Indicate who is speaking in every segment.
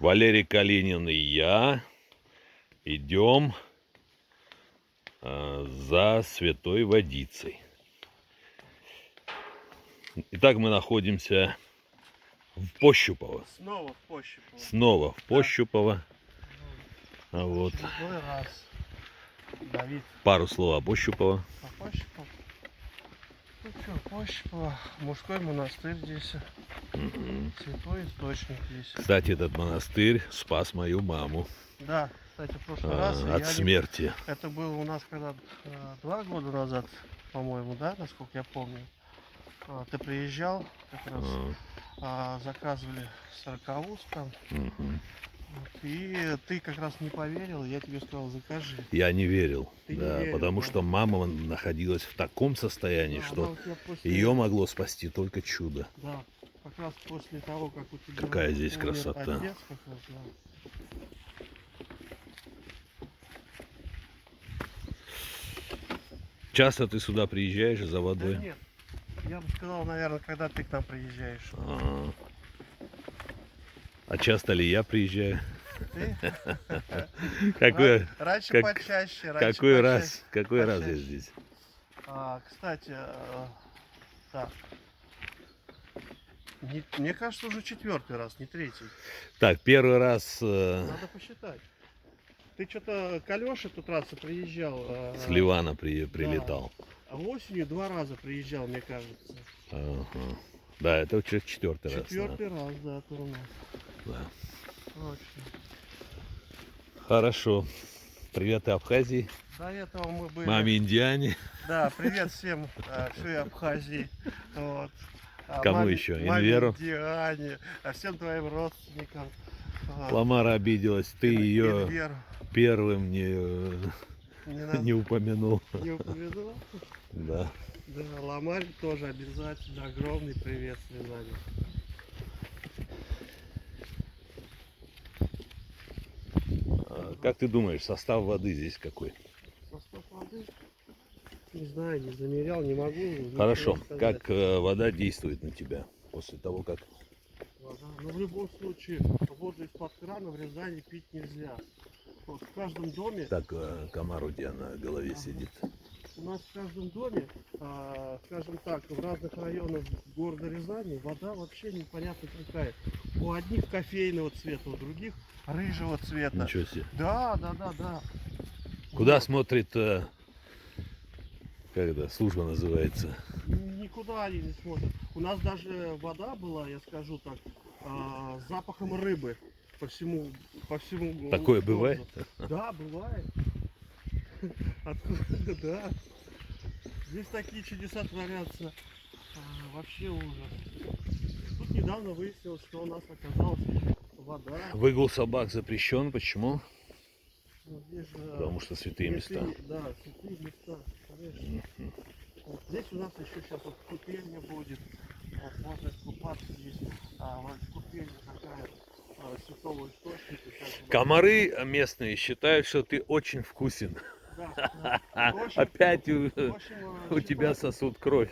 Speaker 1: Валерий Калинин и я идем за святой водицей. Итак, мы находимся в Пощупово.
Speaker 2: Снова в Пощупово.
Speaker 1: Снова в Пощупово. Вот.
Speaker 2: Очередной раз. Давид.
Speaker 1: Пару слов о Пощупово.
Speaker 2: А Пощупово? Ну что, Пощупово. Мужской монастырь здесь. Святой источник здесь.
Speaker 1: Кстати, этот монастырь спас мою маму
Speaker 2: Да, кстати, в прошлый раз.
Speaker 1: от смерти.
Speaker 2: Это было у нас когда 2 года назад, по-моему, да, насколько я помню. Ты приезжал, как раз заказывали 40-вуз там. И ты как раз не поверил, я тебе сказал, закажи.
Speaker 1: Я не верил,
Speaker 2: Ты
Speaker 1: да,
Speaker 2: не верил,
Speaker 1: потому
Speaker 2: да.
Speaker 1: что мама находилась в таком состоянии, что ее могло спасти только чудо.
Speaker 2: Да, как раз после того, как у тебя
Speaker 1: Какая здесь
Speaker 2: умер
Speaker 1: красота.
Speaker 2: отец, как раз, да.
Speaker 1: Часто ты сюда приезжаешь за водой?
Speaker 2: Да нет, я бы сказал, наверное, когда ты к нам приезжаешь.
Speaker 1: А часто ли я приезжаю?
Speaker 2: Ты? Раньше почаще.
Speaker 1: Какой раз я здесь?
Speaker 2: Кстати, так. Мне кажется, уже 4-й раз, не 3-й.
Speaker 1: Так, первый раз
Speaker 2: Надо посчитать. Ты что-то к Алёше тут раз приезжал.
Speaker 1: с Ливана прилетал.
Speaker 2: А осенью 2 раза приезжал, мне кажется.
Speaker 1: Да, это уже 4-й раз.
Speaker 2: 4-й раз, да, ты у нас.
Speaker 1: Да.
Speaker 2: Точно.
Speaker 1: Хорошо. Привет Абхазии.
Speaker 2: До этого мы были.
Speaker 1: Маме Индиане.
Speaker 2: Да, привет всем, всей Абхазии. Вот.
Speaker 1: Кому
Speaker 2: Маме,
Speaker 1: еще?
Speaker 2: маме
Speaker 1: Инверу?
Speaker 2: Диане, всем твоим родственникам. Вот.
Speaker 1: Ламара обиделась, ты ее
Speaker 2: Инверу.
Speaker 1: первым не упомянул.
Speaker 2: Не упомянул?
Speaker 1: Да.
Speaker 2: Да, Ламаре тоже обязательно огромный привет Светлане.
Speaker 1: Как ты думаешь, состав воды здесь какой?
Speaker 2: Состав воды? Не знаю, не замерял, не могу.
Speaker 1: Хорошо. Как вода действует на тебя после того, как...
Speaker 2: Вода. Но в любом случае, воду из-под крана в Рязани пить нельзя. Вот в каждом доме...
Speaker 1: Так, комар у тебя на голове сидит.
Speaker 2: У нас в каждом доме, скажем так, в разных районах города Рязани вода вообще непонятно какая. У одних кофейного цвета, у других рыжего цвета.
Speaker 1: Ничего себе.
Speaker 2: Да.
Speaker 1: Куда
Speaker 2: Вот.
Speaker 1: смотрит, как это, служба называется?
Speaker 2: Никуда они не смотрят. У нас даже вода была, я скажу так, с запахом рыбы по всему
Speaker 1: Такое
Speaker 2: городу.
Speaker 1: бывает?
Speaker 2: Да, бывает. Откуда? Да. Здесь такие чудеса творятся. Вообще ужас. Тут недавно выяснилось, что у нас оказалась вода.
Speaker 1: Выгул собак запрещен. Почему?
Speaker 2: Вот здесь же,
Speaker 1: Потому что святые места.
Speaker 2: Да, святые места, конечно. Вот здесь у нас еще сейчас вот купельня будет. Вот, можно искупаться здесь. Вот купельня такая святого источника.
Speaker 1: Комары местные считают, что ты очень вкусен.
Speaker 2: Да.
Speaker 1: Опять у тебя сосут кровь.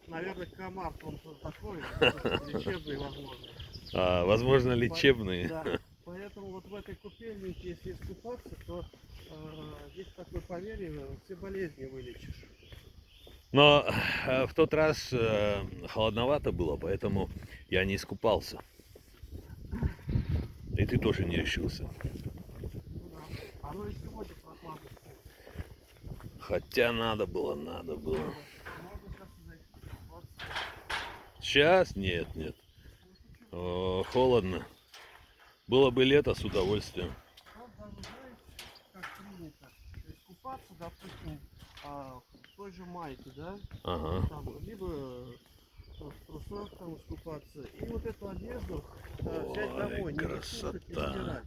Speaker 2: Наверное, комар, он такой, лечебный, возможно.
Speaker 1: Возможно, лечебные.
Speaker 2: Да. Поэтому вот в этой купельнике, если искупаться, то есть такое поверье, все болезни вылечишь.
Speaker 1: Но в тот раз холодновато было, поэтому я не искупался. И ты тоже не решился.
Speaker 2: Ну да. Оно и сегодня прохладно.
Speaker 1: Хотя надо было.
Speaker 2: Можно сейчас зайти.
Speaker 1: Сейчас нет. Холодно. Было бы лето, с удовольствием.
Speaker 2: Вот даже, знаете, как принято, искупаться, допустим, в той же майке, да?
Speaker 1: Ага.
Speaker 2: Там, либо в трусах там искупаться. И вот эту одежду взять домой, не
Speaker 1: красота.
Speaker 2: не стирать.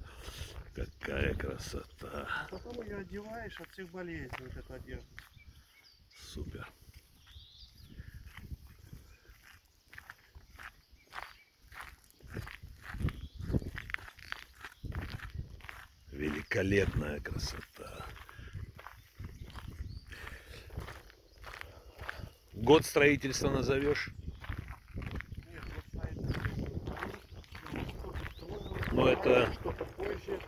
Speaker 1: Какая красота.
Speaker 2: А потом ее одеваешь от всех болезней, вот эту одежду.
Speaker 1: Супер. Великолепная красота. Год строительства назовешь?
Speaker 2: Нет, вот
Speaker 1: Ну, это
Speaker 2: что-то позже.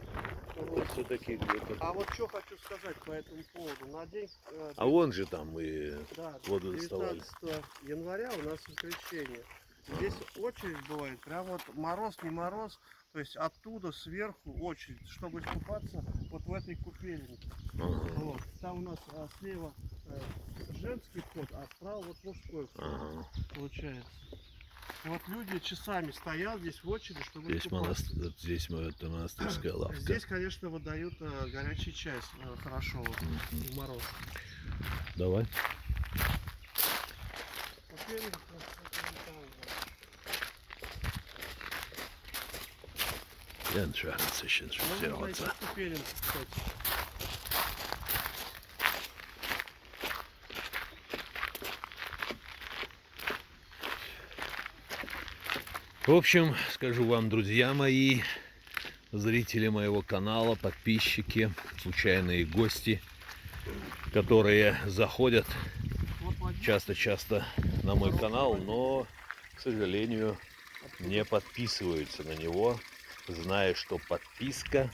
Speaker 2: Вот.
Speaker 1: все-таки где-то.
Speaker 2: А вот что хочу сказать по этому поводу. На день,
Speaker 1: А вон же там и
Speaker 2: да,
Speaker 1: воду доставали.
Speaker 2: 19 января у нас крещение. Здесь очередь бывает, прям вот мороз, не мороз, то есть оттуда сверху очередь, чтобы искупаться вот в этой купельнике.
Speaker 1: Ага,
Speaker 2: Вот. Там у нас слева женский вход, а справа вот мужской вход
Speaker 1: ага.
Speaker 2: получается. Вот люди часами стоят здесь в очереди, чтобы
Speaker 1: Здесь,
Speaker 2: искупаться.
Speaker 1: здесь это монастырская лавка.
Speaker 2: Здесь, конечно, выдают горячий чай хорошо вот, в мороз.
Speaker 1: Давай.
Speaker 2: Купельник,
Speaker 1: Я нравится сейчас
Speaker 2: можно зайти
Speaker 1: сделаться.
Speaker 2: в купельник, кстати.
Speaker 1: В общем, скажу вам, друзья мои, зрители моего канала, подписчики, случайные гости, которые заходят
Speaker 2: Вот водитель.
Speaker 1: часто-часто на мой канал, но, к сожалению, не подписываются на него, зная, что подписка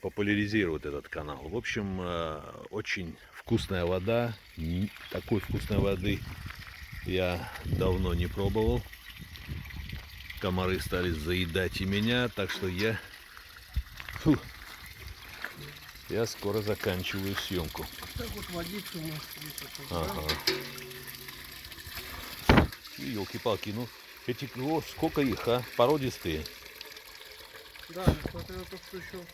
Speaker 1: популяризирует этот канал. В общем, очень вкусная вода. Такой вкусной воды я давно не пробовал. Комары стали заедать и меня, так что я скоро заканчиваю съемку.
Speaker 2: Так вот водичка у нас здесь. Вот,
Speaker 1: Ага. Елки-палки, ну эти, о, сколько их, а? Породистые.
Speaker 2: да, несмотря на то, что еще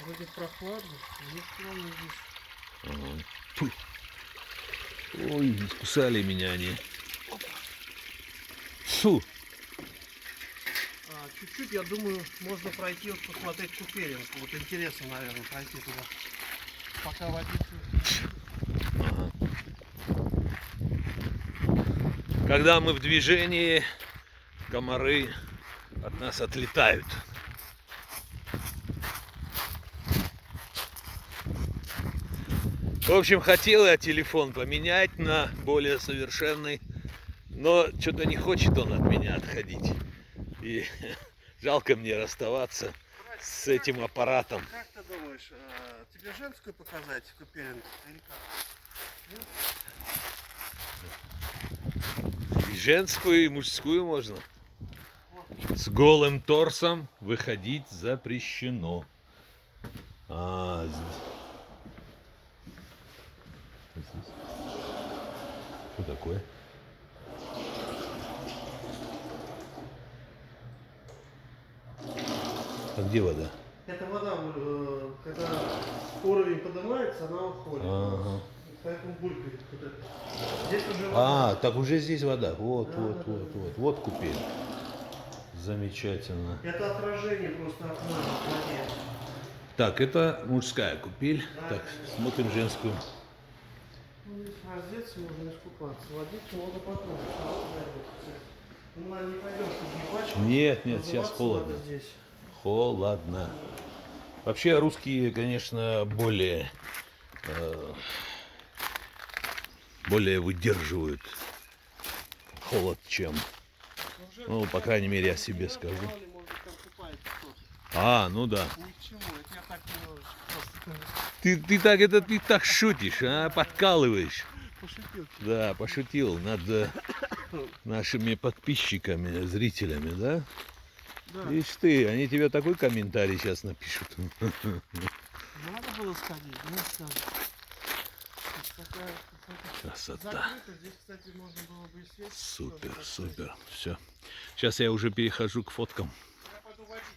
Speaker 2: вроде прохладно, они все равно здесь.
Speaker 1: Ага. Фу. Ой, искусали меня они. Фу.
Speaker 2: Чуть-чуть, я думаю, можно пройти, вот, посмотреть купелинку. Вот интересно, наверное, пройти туда. Пока водицу.
Speaker 1: Ага. Когда мы в движении, комары от нас отлетают. В общем, хотел я телефон поменять на более совершенный, но что-то не хочет он от меня отходить. И жалко мне расставаться с этим аппаратом.
Speaker 2: Как ты думаешь, тебе женскую показать купелинку или как?
Speaker 1: И женскую, и мужскую можно. С голым торсом выходить запрещено. Что такое? А где вода?
Speaker 2: Эта вода, когда уровень поднимается, она уходит.
Speaker 1: Ага.
Speaker 2: Поэтому булькает. Вот это. Здесь уже вода.
Speaker 1: А, так уже здесь вода. Вот,
Speaker 2: Да,
Speaker 1: вот,
Speaker 2: да,
Speaker 1: вот,
Speaker 2: да.
Speaker 1: вот. Вот купель. Замечательно.
Speaker 2: Это отражение просто окна в воде.
Speaker 1: Так, это мужская купель.
Speaker 2: Да,
Speaker 1: Так,
Speaker 2: да.
Speaker 1: смотрим женскую.
Speaker 2: Ну, здесь раздеться можно искупаться. Водичку можно потрогать. Ну, наверное, не пойдем, чтобы не пачкать.
Speaker 1: Нет, нет, сейчас
Speaker 2: Называться
Speaker 1: холодно.
Speaker 2: надо здесь.
Speaker 1: Холодно. Вообще русские, конечно, более выдерживают холод, чем, ну, по крайней мере, я себе скажу.
Speaker 2: Мало ли, может быть, там купается кто-то.
Speaker 1: А, ну да.
Speaker 2: Ни к чему, это я так немножечко просто
Speaker 1: Ты так шутишь, а? Подкалываешь.
Speaker 2: пошутил.
Speaker 1: Да, пошутил над нашими подписчиками, зрителями, да?
Speaker 2: Да.
Speaker 1: Ишь ты, они тебе такой комментарий сейчас напишут.
Speaker 2: Надо было сходить, не сказать. Такая
Speaker 1: Красота.
Speaker 2: закрыто. Здесь, кстати, можно было бы и свет.
Speaker 1: Супер, супер. Все. Сейчас я уже перехожу к фоткам.
Speaker 2: Я пойду водичку.